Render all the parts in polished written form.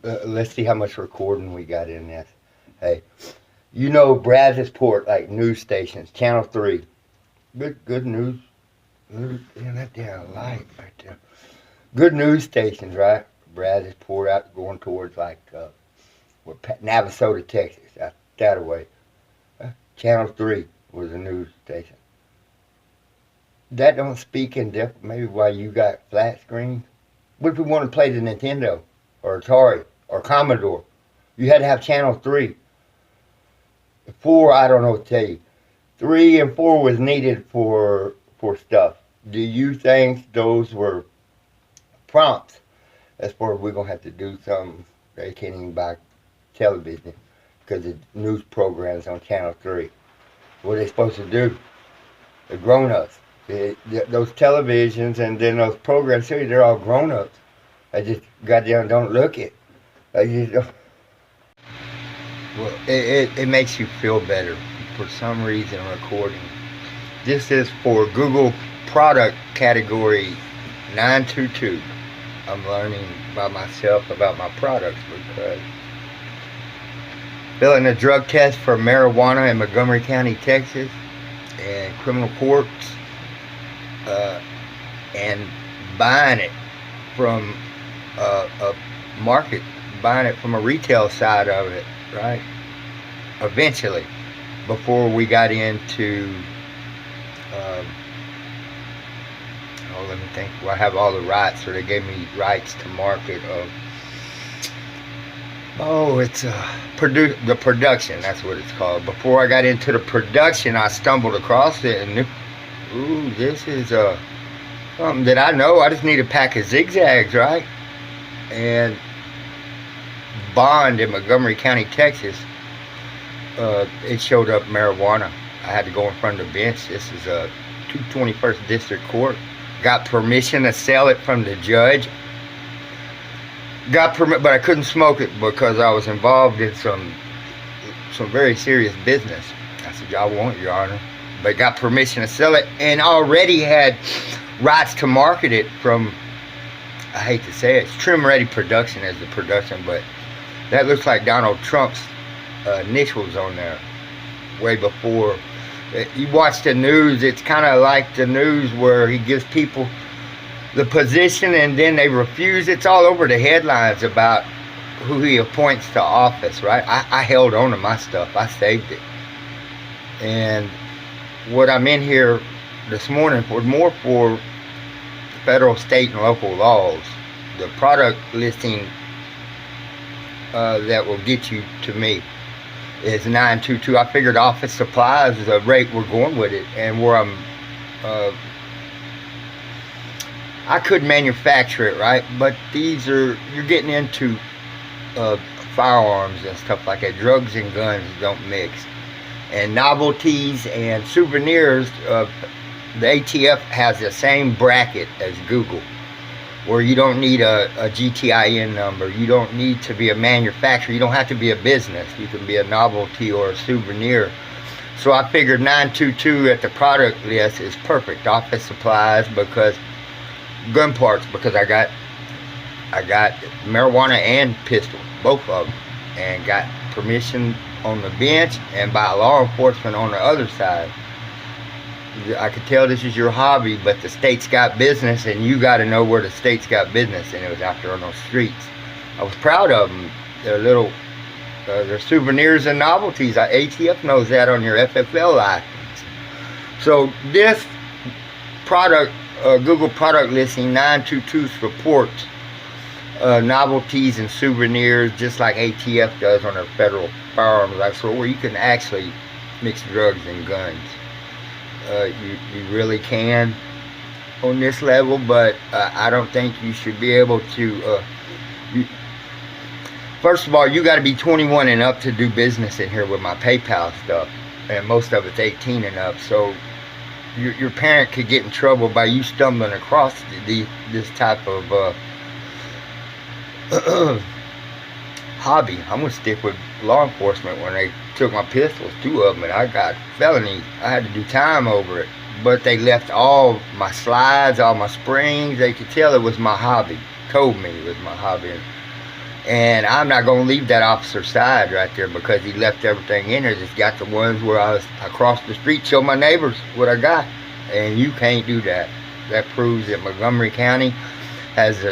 let's see how much recording we got in this. Hey, you know Brazosport, like news stations, Channel 3. Good news. Damn, that damn light right there. Good news stations, right? Brazosport out going towards like Navasota, Texas, out that way. Channel 3 was a news station. That don't speak in depth, maybe why you got flat screen. What if we want to play the Nintendo or Atari or Commodore? You had to have Channel 3. 4, I don't know what to tell you. 3 and 4 was needed for stuff. Do you think those were prompts? As far as we're going to have to do something, they can't even buy television because the news programs on Channel 3. What are they supposed to do? The grown-ups. Those televisions and then those programs, they're all grown-ups. I just goddamn don't look it. I just don't. Well, it makes you feel better for some reason recording. This is for Google product category 922. I'm learning by myself about my products because filling a drug test for marijuana in Montgomery County, Texas, and criminal courts, and buying it from a market, buying it from a retail side of it, right? Eventually, before we got into, let me think. Well, I have all the rights, so they gave me rights to market of. It's the production. That's what it's called. Before I got into the production, I stumbled across it and ooh, this is something that I know. I just need a pack of zigzags, right? And bond in Montgomery County, Texas. It showed up marijuana. I had to go in front of the bench. This is a 221st District Court. Got permission to sell it from the judge. Got permit, but I couldn't smoke it because I was involved in some very serious business. I said, I won't, Your Honor. But got permission to sell it and already had rights to market it from, I hate to say it, Trim Ready Production as the production, but that looks like Donald Trump's initials on there way before. You watch the news, it's kind of like the news where he gives people the position and then they refuse. It's all over the headlines about who he appoints to office, right? I held on to my stuff. I saved it. And what I'm in here this morning was more for federal, state, and local laws. The product listing that will get you to me is 922. I figured office supplies is the rate we're going with it, and where I'm I could manufacture it, right? But these are, you're getting into firearms and stuff like that. Drugs and guns don't mix. And novelties and souvenirs, the ATF has the same bracket as Google, where you don't need a GTIN number. You don't need to be a manufacturer. You don't have to be a business. You can be a novelty or a souvenir. So I figured 922 at the product list is perfect. Office supplies, because gun parts, because I got marijuana and pistol, both of them, and got permission on the bench and by law enforcement on the other side. I could tell this is your hobby, but the state's got business, and you got to know where the state's got business, and it was out there on those streets. I was proud of them. They're little, they're souvenirs and novelties. ATF knows that on your FFL license. So this product, Google product listing 922 supports novelties and souvenirs, just like ATF does on their federal firearms license, where you can actually mix drugs and guns. You really can on this level, but I don't think you should be able to. First of all, you got to be 21 and up to do business in here with my PayPal stuff, and most of it's 18 and up. So your parent could get in trouble by you stumbling across this type of hobby. I'm gonna stick with law enforcement. When they took my pistols, 2 of them, and I got felony, I had to do time over it. But they left all my slides, all my springs. They could tell it was my hobby. Told me it was my hobby. And I'm not going to leave that officer's side right there because he left everything in there. Just got the ones where I crossed the street, show my neighbors what I got. And you can't do that. That proves that Montgomery County has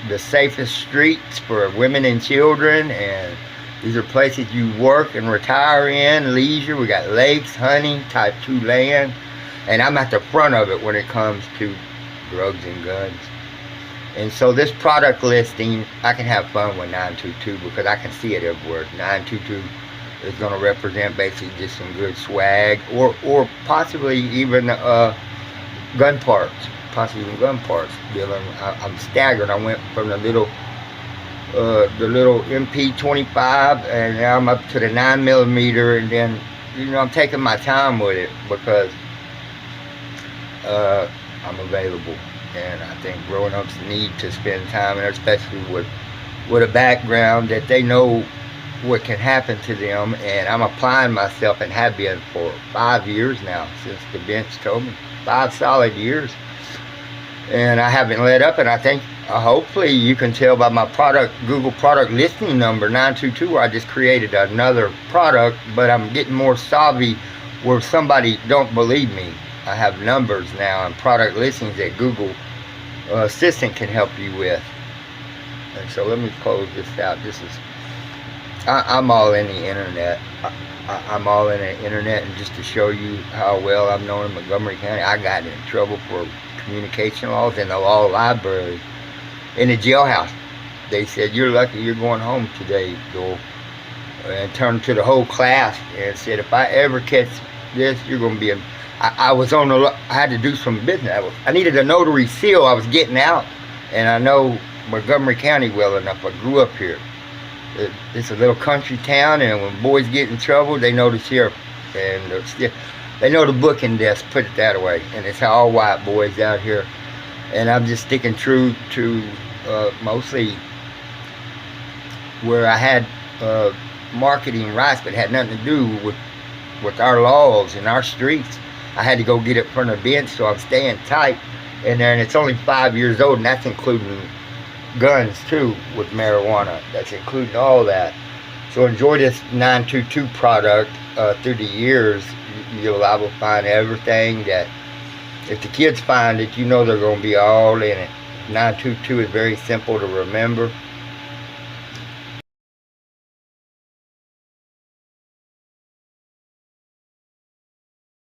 the safest streets for women and children. And these are places you work and retire in, leisure. We got lakes, hunting, type 2 land. And I'm at the front of it when it comes to drugs and guns. And so this product listing, I can have fun with 922 because I can see it everywhere. 922 is going to represent basically just some good swag, or possibly even gun parts. Possibly even gun parts. I'm staggered. I went from the little MP25, and now I'm up to the 9mm, and then I'm taking my time with it because I'm available. And I think grown-ups need to spend time, and especially with a background that they know what can happen to them. And I'm applying myself and have been for 5 years now, since the bench told me. 5 solid years. And I haven't let up, and I think hopefully you can tell by my Google product listing number 922, where I just created another product, but I'm getting more savvy where somebody don't believe me. I have numbers now and product listings that Google Assistant can help you with. And so let me close this out. I'm all in the internet. I'm all in the internet, and just to show you how well I'm known in Montgomery County, I got in trouble for communication laws in the law library, in the jailhouse. They said, "You're lucky you're going home today, Joel," and turned to the whole class and said, "If I ever catch this, you're going to be in." I had to do some business. I needed a notary seal. I was getting out, and I know Montgomery County well enough. I grew up here. It's a little country town, and when boys get in trouble, they know the sheriff, and they know the booking desk, put it that way. And it's all white boys out here. And I'm just sticking true to mostly where I had marketing rights, but had nothing to do with our laws and our streets. I had to go get it from the bench, so I'm staying tight in there. And it's only 5 years old, and that's including guns too, with marijuana. That's including all that. So enjoy this 922 product through the years. You'll liable to find everything that, if the kids find it, they're going to be all in it. 922 is very simple to remember.